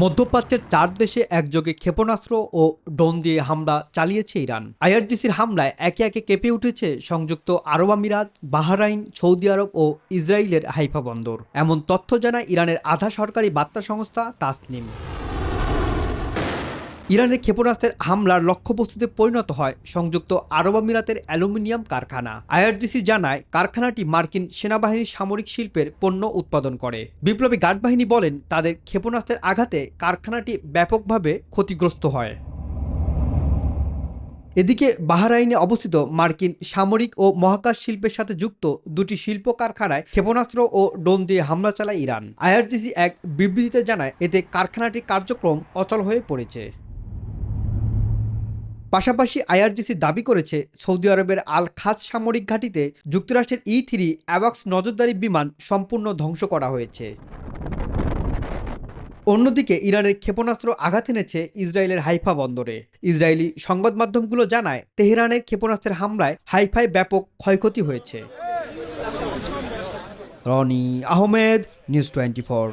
মধ্যপ্রাচ্যের ৪ দেশে একযোগে ক্ষেপণাস্ত্র ও ড্রোন দিয়ে হামলা চালিয়েছে ইরান। আইআরজিসির হামলায় একে একে কেঁপে উঠেছে সংযুক্ত আরব আমিরাত, বাহরাইন, সৌদি আরব ও ইসরায়েলের হাইফা বন্দর। এমন তথ্য জানায় ইরানের আধা সরকারি বার্তা সংস্থা তাসনিম। ইরানের ক্ষেপণাস্ত্রের হামলার লক্ষ্যবস্তুতে পরিণত হয় সংযুক্ত আরব আমিরাতের অ্যালুমিনিয়াম কারখানা। আইআরজিসি জানায় কারখানাটি মার্কিন সেনাবাহিনীর সামরিক শিল্পের পণ্য উৎপাদন করে। বিপ্লবী গার্ড বাহিনী বলেন তাদের ক্ষেপণাস্ত্রের আঘাতে কারখানাটি ব্যাপকভাবে ক্ষতিগ্রস্ত হয়। এদিকে বাহরাইনে অবস্থিত মার্কিন সামরিক ও মহাকাশ শিল্পের সাথে যুক্ত দুটি শিল্প কারখানায় ক্ষেপণাস্ত্র ও ড্রোন দিয়ে হামলা চালায় ইরান। আইআরজিসি এক বিবৃতিতে জানায় এতে কারখানাটির কার্যক্রম অচল হয়ে পড়েছে। পাশাপাশি আইআরজিসি দাবি করেছে সৌদি আরবের আল খাস সামরিক ঘাঁটিতে যুক্তরাষ্ট্রের E-3 অ্যাওয়াক্স নজরদারি বিমান সম্পূর্ণ ধ্বংস করা হয়েছে। অন্যদিকে ইরানের ক্ষেপণাস্ত্র আঘাত এনেছে ইসরায়েলের হাইফা বন্দরে। ইসরায়েলি সংবাদ মাধ্যমগুলো জানায় তেহরানের ক্ষেপণাস্ত্রের হামলায় হাইফায় ব্যাপক ক্ষয়ক্ষতি হয়েছে। রনি আহমেদ, নিউজ 24।